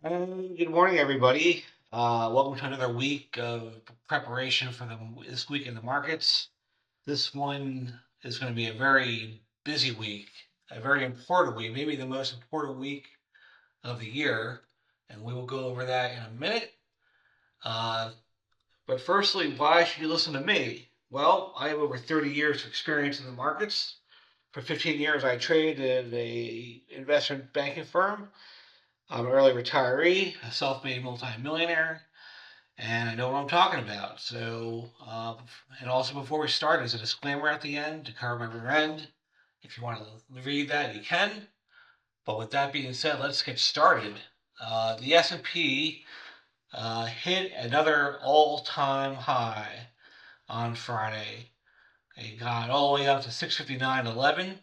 Good morning, everybody. Welcome to another week of preparation for this week in the markets. This one is going to be a very busy week, a very important week, maybe the most important week of the year, and we will go over that in a minute. Uh, but firstly, why should you listen to me? Well, I have over 30 years of experience in the markets. For 15 years, I traded at a investment banking firm. I'm an early retiree, a self-made multimillionaire, and I know what I'm talking about. And also before we start, there's a disclaimer at the end to cover my rear end. If you want to read that, you can. But with that being said, let's get started. The S&P hit another all-time high on Friday. It got all the way up to 659.11,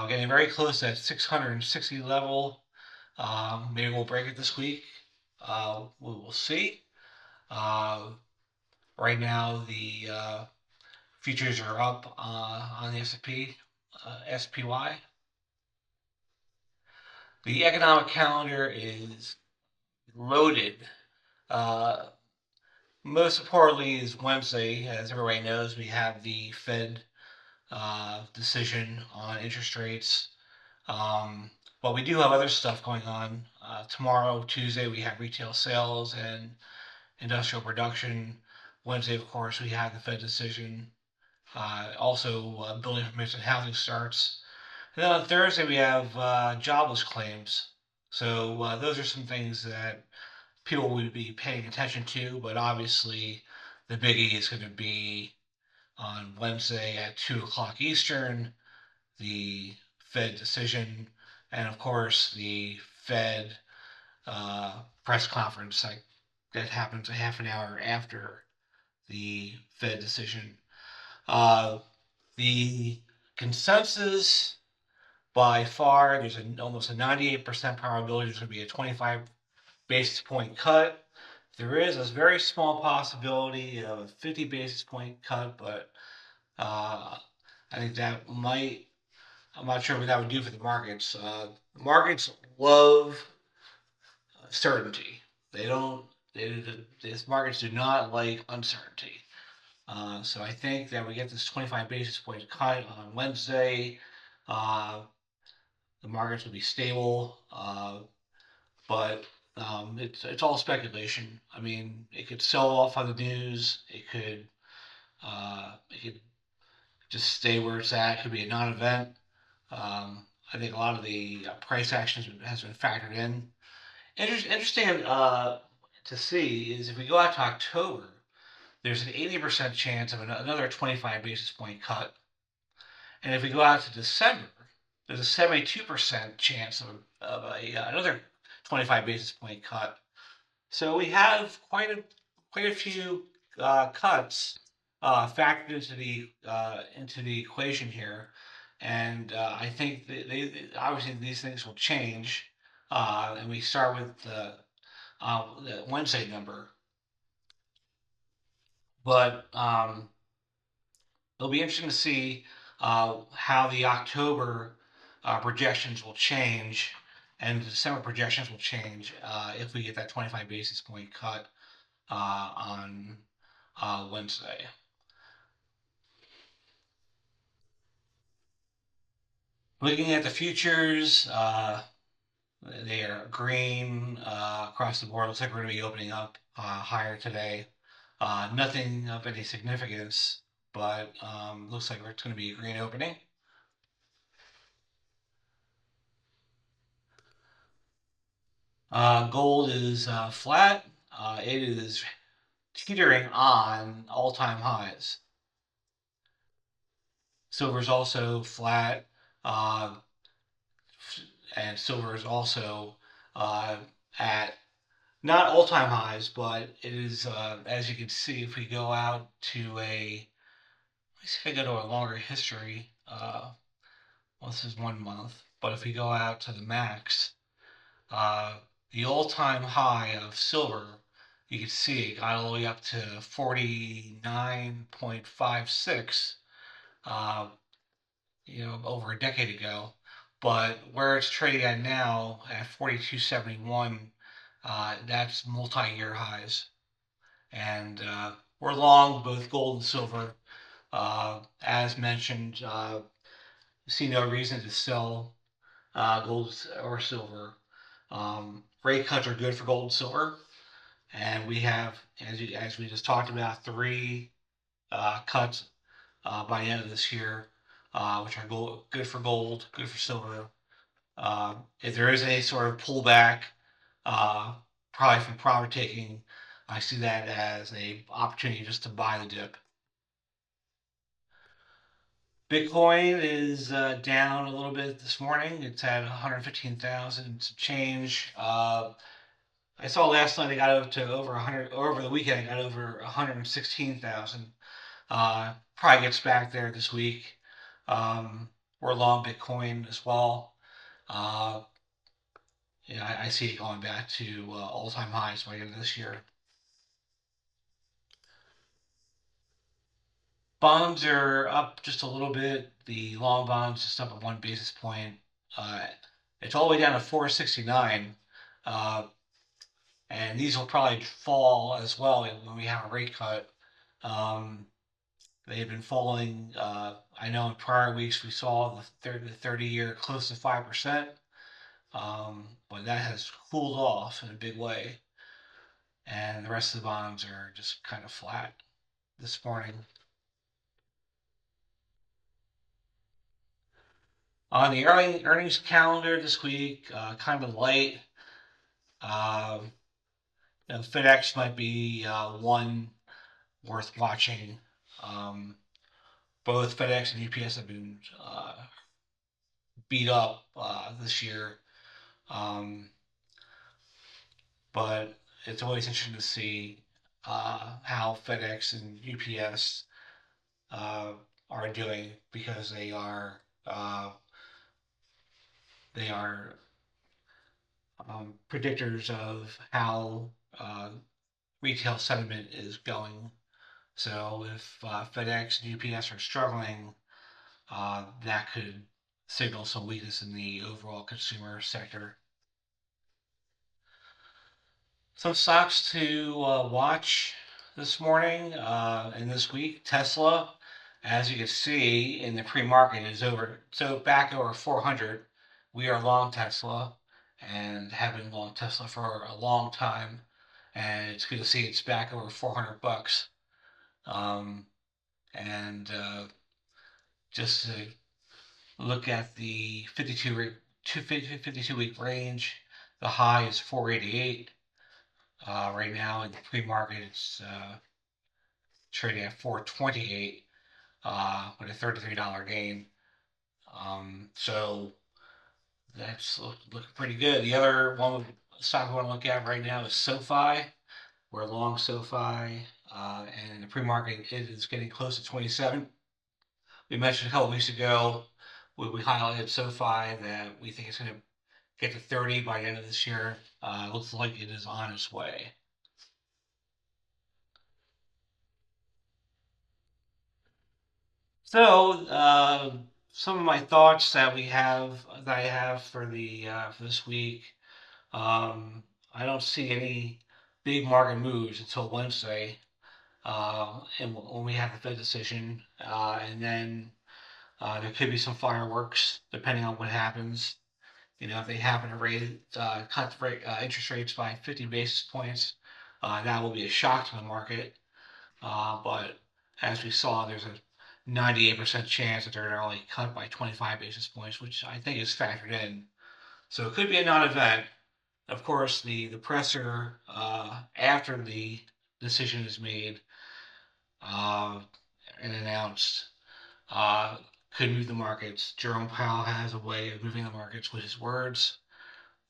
getting very close to that 660 level. Maybe we'll break it this week. We will see. Uh, right now, the futures are up on the S&P, SPY. The economic calendar is loaded. Uh, Most importantly is Wednesday. As everybody knows, we have the Fed decision on interest rates. Um, but we do have other stuff going on. Tomorrow, Tuesday, we have retail sales and industrial production. Wednesday, of course, we have the Fed decision. Also, building permits and housing starts. And then on Thursday, we have jobless claims. So those are some things that people would be paying attention to. But obviously, the biggie is going to be on Wednesday at 2 o'clock Eastern, the Fed decision, and of course, the Fed press conference that happens a half an hour after the Fed decision. Uh, the consensus by far, there's almost a 98% probability there's going to be a 25 basis point cut. There is a very small possibility of a 50 basis point cut, but I think that might, I'm not sure what that would do for the markets. Markets love certainty. They don't, these markets do not like uncertainty. So I think that we get this 25 basis point cut on Wednesday. Uh, the markets will be stable, but it's all speculation. I mean, it could sell off on the news. It could just stay where it's at. It could be a non-event. I think a lot of the price action has been factored in. Interesting to see is if we go out to October, there's an 80% chance of another 25 basis point cut. And if we go out to December, there's a 72% chance of another 25 basis point cut. So we have quite a few cuts factored into the equation here, and I think obviously these things will change. And we start with the Wednesday number, but it'll be interesting to see how the October projections will change and the December projections will change if we get that 25 basis point cut on Wednesday. Looking at the futures, they are green across the board. Looks like we're going to be opening up higher today. Nothing of any significance, but looks like it's going to be a green opening. Gold is flat. It is teetering on all-time highs. Silver is also flat, uh, and silver is also at not all-time highs, but it is, as you can see, if we go out to let's see if I go to a longer history. Well, this is 1 month, but if we go out to the max, uh, the all-time high of silver, you can see it got all the way up to 49.56, uh, over a decade ago. But where it's trading at now at 42.71, That's multi-year highs. And we're long both gold and silver. As mentioned, see no reason to sell gold or silver. Rate cuts are good for gold and silver, and we have, as we just talked about, three cuts by the end of this year, which are good for gold, good for silver. If there is any sort of pullback, uh, probably from profit taking, I see that as a opportunity just to buy the dip. Bitcoin is down a little bit this morning. It's at 115,000 some change. I saw last night they got up to over 100. Over the weekend, they got over 116,000. Probably gets back there this week. We're long Bitcoin as well. Uh, yeah, I see it going back to all-time highs by the end of this year. Bonds are up just a little bit. The long bonds just up at 1 basis point. Uh, it's all the way down to 469. Uh, and these will probably fall as well when we have a rate cut. Um, they've been falling. I know in prior weeks we saw the 30-year close to 5%, but that has cooled off in a big way. And the rest of the bonds are just kind of flat this morning. On the earnings calendar this week, kind of light. Um, FedEx might be one worth watching. Um, both FedEx and UPS have been beat up this year, um, but it's always interesting to see how FedEx and UPS uh, are doing because they are predictors of how retail sentiment is going. So if FedEx and UPS are struggling, that could signal some weakness in the overall consumer sector. Some stocks to watch this morning and this week. Tesla, as you can see in the pre-market, is back over 400. We are long Tesla and have been long Tesla for a long time, and it's good to see it's back over 400 bucks. Um, and just to look at the 52-week range, the high is 488. Right now in the pre-market, it's trading at 428 with a $33 gain. So that's looking pretty good. The other one stock we want to look at right now is SoFi. We're long SoFi, and in the pre-market it is getting close to 27. We mentioned a couple weeks ago, we highlighted SoFi that we think it's going to get to 30 by the end of this year. Looks like it is on its way. So, some of my thoughts that I have for this week. I don't see any big market moves until Wednesday, and when we have the Fed decision, and then there could be some fireworks depending on what happens. If they happen to cut the interest rates by 50 basis points, that will be a shock to the market. But as we saw, there's a 98% chance that they're going to only cut by 25 basis points, which I think is factored in. So it could be a non-event. Of course, the presser after the decision is made uh, and announced uh, could move the markets. Jerome Powell has a way of moving the markets with his words.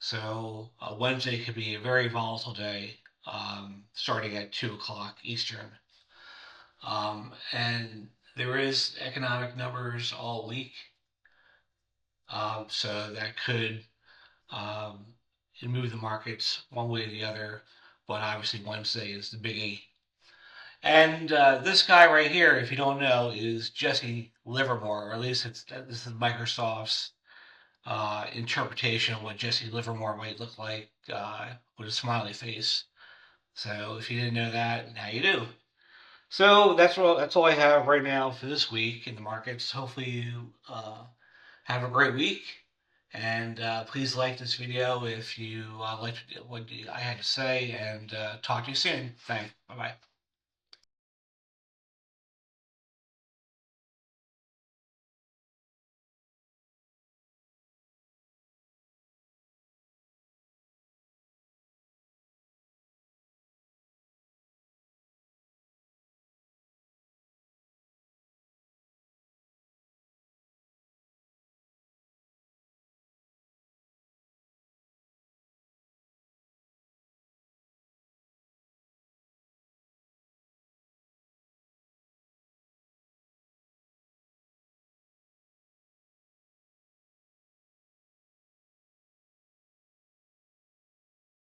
So Wednesday could be a very volatile day, starting at 2 o'clock Eastern. And there is economic numbers all week, so that could um, move the markets one way or the other. But obviously Wednesday is the biggie. And this guy right here, if you don't know, is Jesse Livermore, or at least this is Microsoft's interpretation of what Jesse Livermore might look like with a smiley face. So if you didn't know that, now you do. So that's all I have right now for this week in the markets. Hopefully you have a great week, and please like this video if you liked what I had to say, and talk to you soon. Thanks. Bye bye.